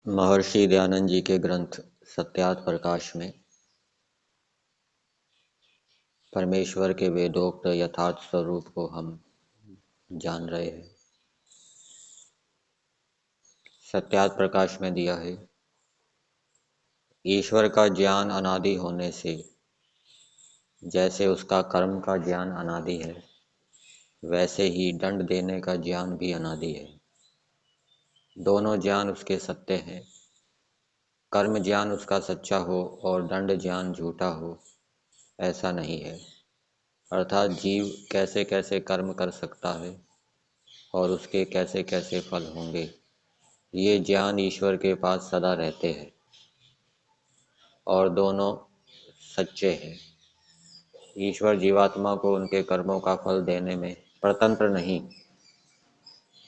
महर्षि दयानंद जी के ग्रंथ सत्यार्थ प्रकाश में परमेश्वर के वेदोक्त यथार्थ स्वरूप को हम जान रहे हैं। सत्यार्थ प्रकाश में दिया है, ईश्वर का ज्ञान अनादि होने से जैसे उसका कर्म का ज्ञान अनादि है, वैसे ही दंड देने का ज्ञान भी अनादि है। दोनों ज्ञान उसके सत्य हैं। कर्म ज्ञान उसका सच्चा हो और दंड ज्ञान झूठा हो, ऐसा नहीं है। अर्थात जीव कैसे कैसे कर्म कर सकता है और उसके कैसे कैसे फल होंगे, ये ज्ञान ईश्वर के पास सदा रहते हैं और दोनों सच्चे हैं। ईश्वर जीवात्मा को उनके कर्मों का फल देने में परतंत्र नहीं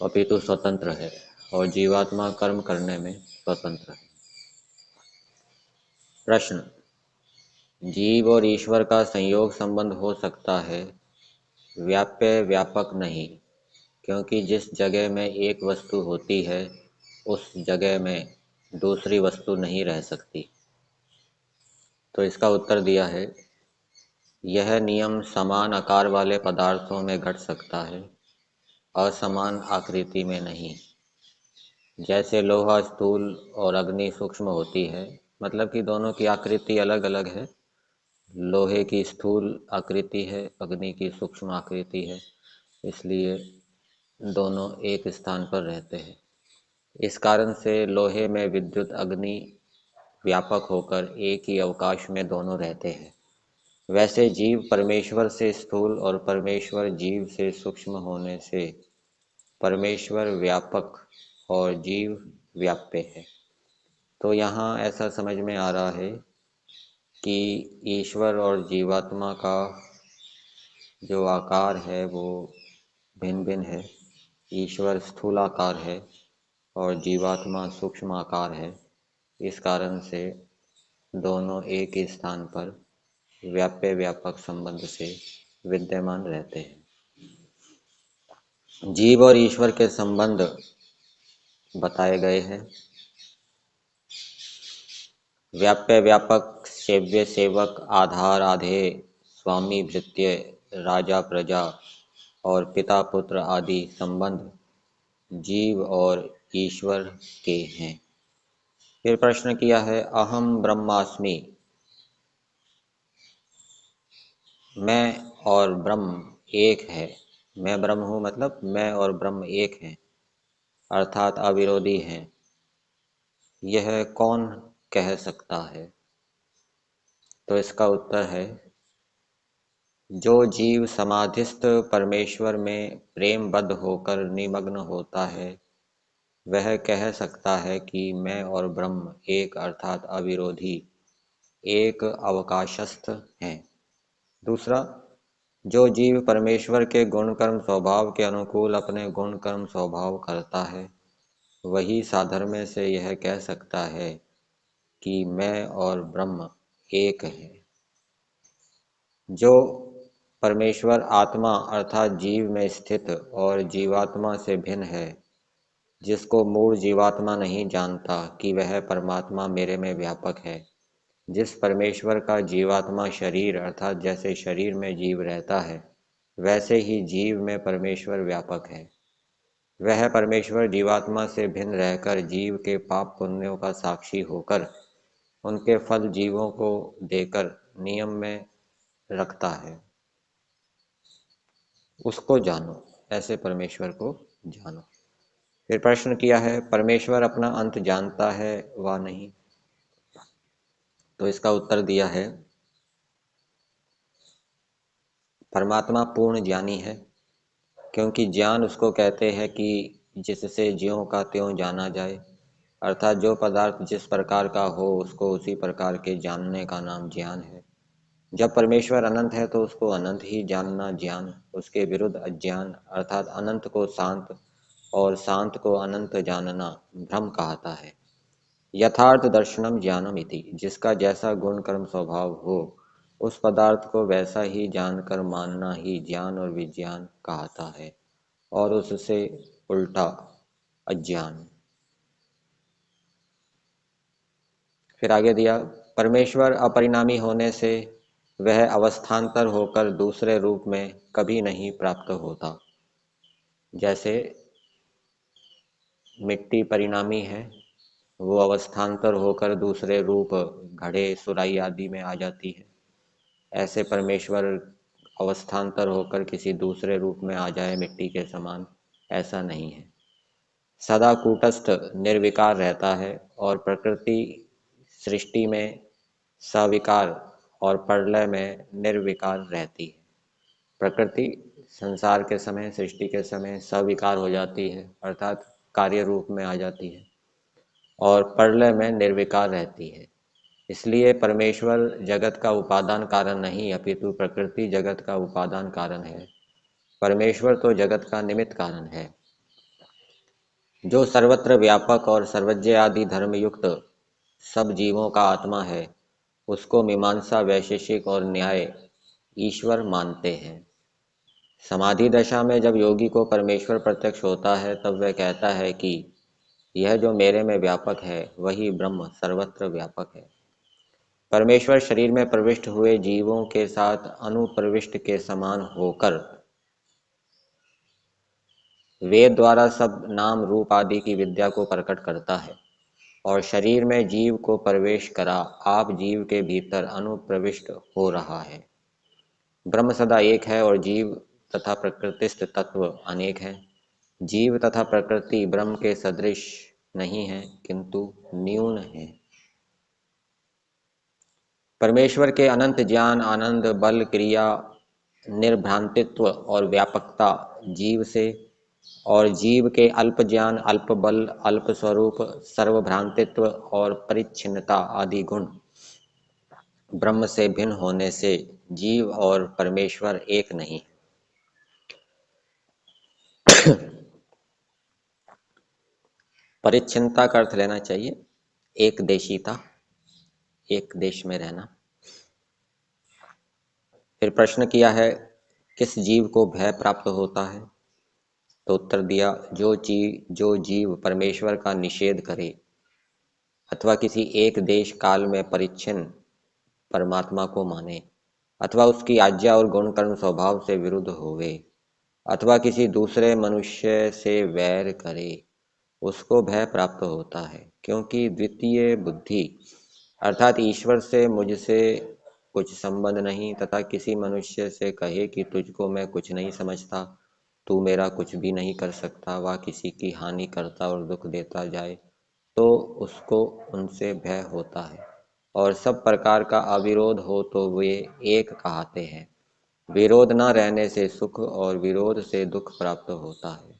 अपितु स्वतंत्र है और जीवात्मा कर्म करने में स्वतंत्र है। प्रश्न, जीव और ईश्वर का संयोग संबंध हो सकता है, व्याप्य व्यापक नहीं, क्योंकि जिस जगह में एक वस्तु होती है उस जगह में दूसरी वस्तु नहीं रह सकती। तो इसका उत्तर दिया है, यह नियम समान आकार वाले पदार्थों में घट सकता है, असमान आकृति में नहीं। जैसे लोहा स्थूल और अग्नि सूक्ष्म होती है, मतलब कि दोनों की आकृति अलग अलग है। लोहे की स्थूल आकृति है, अग्नि की सूक्ष्म आकृति है, इसलिए दोनों एक स्थान पर रहते हैं। इस कारण से लोहे में विद्युत अग्नि व्यापक होकर एक ही अवकाश में दोनों रहते हैं। वैसे जीव परमेश्वर से स्थूल और परमेश्वर जीव से सूक्ष्म होने से परमेश्वर व्यापक और जीव व्याप्य है। तो यहाँ ऐसा समझ में आ रहा है कि ईश्वर और जीवात्मा का जो आकार है वो भिन्न भिन्न है। ईश्वर स्थूलाकार है और जीवात्मा सूक्ष्म आकार है। इस कारण से दोनों एक ही स्थान पर व्याप्य व्यापक संबंध से विद्यमान रहते हैं। जीव और ईश्वर के संबंध बताए गए हैं। व्याप्य व्यापक, सेव्य सेवक, आधार आधेय, स्वामी भृत्य, राजा प्रजा और पिता पुत्र आदि संबंध जीव और ईश्वर के हैं। फिर प्रश्न किया है, अहम ब्रह्मास्मि, मैं और ब्रह्म एक है। मैं ब्रह्म हूँ मतलब मैं और ब्रह्म एक हैं, अर्थात अविरोधी हैं। यह कौन कह सकता है? तो इसका उत्तर है, जो जीव समाधिस्थ परमेश्वर में प्रेमबद्ध होकर निमग्न होता है, वह कह सकता है कि मैं और ब्रह्म एक अर्थात अविरोधी एक अवकाशस्थ हैं। दूसरा, जो जीव परमेश्वर के गुण कर्म स्वभाव के अनुकूल अपने गुण कर्म स्वभाव करता है, वही साधर्म्य से यह कह सकता है कि मैं और ब्रह्म एक है। जो परमेश्वर आत्मा अर्थात जीव में स्थित और जीवात्मा से भिन्न है, जिसको मूल जीवात्मा नहीं जानता कि वह परमात्मा मेरे में व्यापक है, जिस परमेश्वर का जीवात्मा शरीर अर्थात जैसे शरीर में जीव रहता है, वैसे ही जीव में परमेश्वर व्यापक है। वह परमेश्वर जीवात्मा से भिन्न रहकर जीव के पाप पुण्यों का साक्षी होकर उनके फल जीवों को देकर नियम में रखता है। उसको जानो, ऐसे परमेश्वर को जानो। फिर प्रश्न किया है, परमेश्वर अपना अंत जानता है व नहीं? तो इसका उत्तर दिया है, परमात्मा पूर्ण ज्ञानी है, क्योंकि ज्ञान उसको कहते हैं कि जिससे ज्यों का त्यों जाना जाए, अर्थात जो पदार्थ जिस प्रकार का हो उसको उसी प्रकार के जानने का नाम ज्ञान है। जब परमेश्वर अनंत है तो उसको अनंत ही जानना ज्ञान, उसके विरुद्ध अज्ञान अर्थात अनंत को शांत और शांत को अनंत जानना भ्रम कहता है। यथार्थ दर्शनम ज्ञानम इति, जिसका जैसा गुण कर्म स्वभाव हो उस पदार्थ को वैसा ही जानकर मानना ही ज्ञान और विज्ञान कहता है, और उससे उल्टा अज्ञान। फिर आगे दिया, परमेश्वर अपरिणामी होने से वह अवस्थान्तर होकर दूसरे रूप में कभी नहीं प्राप्त होता। जैसे मिट्टी परिणामी है, वो अवस्थान्तर होकर दूसरे रूप घड़े सुराही आदि में आ जाती है। ऐसे परमेश्वर अवस्थान्तर होकर किसी दूसरे रूप में आ जाए मिट्टी के समान, ऐसा नहीं है। सदा कूटस्थ निर्विकार रहता है और प्रकृति सृष्टि में सविकार और प्रलय में निर्विकार रहती है। प्रकृति संसार के समय, सृष्टि के समय सविकार हो जाती है, अर्थात कार्य रूप में आ जाती है, और प्रलय में निर्विकार रहती है। इसलिए परमेश्वर जगत का उपादान कारण नहीं, अपितु प्रकृति जगत का उपादान कारण है। परमेश्वर तो जगत का निमित्त कारण है। जो सर्वत्र व्यापक और सर्वज्ञ आदि धर्मयुक्त सब जीवों का आत्मा है, उसको मीमांसा, वैशेषिक और न्याय ईश्वर मानते हैं। समाधि दशा में जब योगी को परमेश्वर प्रत्यक्ष होता है, तब वह कहता है कि यह जो मेरे में व्यापक है, वही ब्रह्म सर्वत्र व्यापक है। परमेश्वर शरीर में प्रविष्ट हुए जीवों के साथ अनुप्रविष्ट के समान होकर वेद द्वारा सब नाम रूप आदि की विद्या को प्रकट करता है और शरीर में जीव को प्रवेश करा आप जीव के भीतर अनुप्रविष्ट हो रहा है। ब्रह्म सदा एक है और जीव तथा प्रकृतिस्थ तत्व अनेक हैं। जीव तथा प्रकृति ब्रह्म के सदृश नहीं है, किंतु न्यून है। परमेश्वर के अनंत ज्ञान, आनंद, बल, क्रिया, निर्भ्रांतित्व और व्यापकता जीव से, और जीव के अल्प ज्ञान, अल्प बल, अल्प स्वरूप, सर्वभ्रांतित्व और परिच्छिन्नता आदि गुण ब्रह्म से भिन्न होने से जीव और परमेश्वर एक नहीं। परिच्छिन्नता का अर्थ लेना चाहिए एक देशीता, एक देश में रहना। फिर प्रश्न किया है, किस जीव को भय प्राप्त होता है? तो उत्तर दिया, जो जीव परमेश्वर का निषेध करे अथवा किसी एक देश काल में परिच्छिन्न परमात्मा को माने, अथवा उसकी आज्ञा और गुण कर्म स्वभाव से विरुद्ध होवे, अथवा किसी दूसरे मनुष्य से वैर करे, उसको भय प्राप्त होता है। क्योंकि द्वितीय बुद्धि अर्थात ईश्वर से मुझसे कुछ संबंध नहीं तथा किसी मनुष्य से कहे कि तुझको मैं कुछ नहीं समझता, तू मेरा कुछ भी नहीं कर सकता, वह किसी की हानि करता और दुख देता जाए, तो उसको उनसे भय होता है। और सब प्रकार का अविरोध हो तो वे एक कहते हैं। विरोध न रहने से सुख और विरोध से दुख प्राप्त होता है।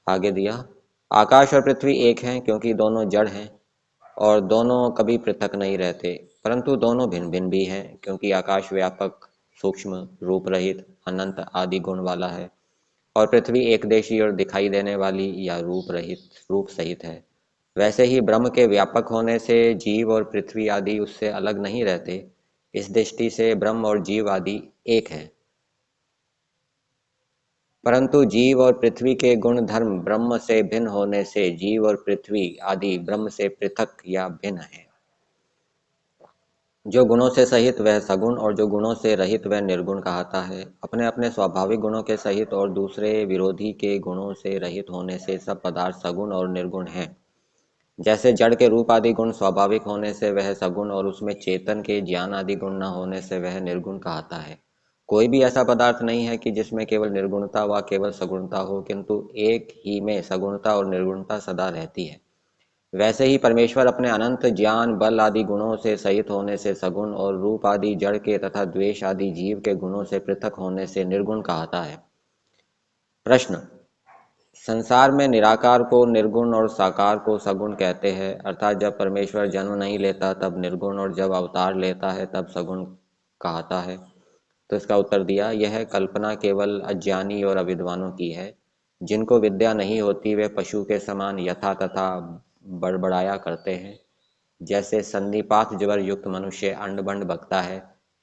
आगे दिया, आकाश और पृथ्वी एक हैं क्योंकि दोनों जड़ हैं और दोनों कभी पृथक नहीं रहते, परंतु दोनों भिन्न भिन्न भी हैं क्योंकि आकाश व्यापक, सूक्ष्म, रूप रहित, अनंत आदि गुण वाला है और पृथ्वी एकदेशी और दिखाई देने वाली या रूप रहित, रूप सहित है। वैसे ही ब्रह्म के व्यापक होने से जीव और पृथ्वी आदि उससे अलग नहीं रहते। इस दृष्टि से ब्रह्म और जीव आदि एक हैं। परंतु जीव और पृथ्वी के गुण धर्म ब्रह्म से भिन्न होने से जीव और पृथ्वी आदि ब्रह्म से पृथक या भिन्न है। जो गुणों से सहित वह सगुण और जो गुणों से रहित वह निर्गुण कहता है। अपने अपने स्वाभाविक गुणों के सहित और दूसरे विरोधी के गुणों से रहित होने से सब पदार्थ सगुण और निर्गुण हैं। जैसे जड़ के रूप आदि गुण स्वाभाविक होने से वह सगुण और उसमें चेतन के ज्ञान आदि गुण न होने से वह निर्गुण कहता है। कोई भी ऐसा पदार्थ नहीं है कि जिसमें केवल निर्गुणता व केवल सगुणता हो, किंतु एक ही में सगुणता और निर्गुणता सदा रहती है। वैसे ही परमेश्वर अपने अनंत ज्ञान, बल आदि गुणों से सहित होने से सगुण और रूप आदि जड़ के तथा द्वेष आदि जीव के गुणों से पृथक होने से निर्गुण कहता है। प्रश्न, संसार में निराकार को निर्गुण और साकार को सगुण कहते हैं, अर्थात जब परमेश्वर जन्म नहीं लेता तब निर्गुण और जब अवतार लेता है तब सगुण कहता है। तो इसका उत्तर दिया, यह कल्पना केवल अज्ञानी और अविद्वानों की है। जिनको विद्या नहीं होती वे पशु के समान यथा तथा बड़बड़ाया करते हैं। जैसे संधिपात ज्वर युक्त मनुष्य अंड बंड बकता है,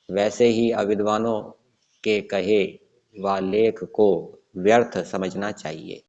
वैसे ही अविद्वानों के कहे व लेख को व्यर्थ समझना चाहिए।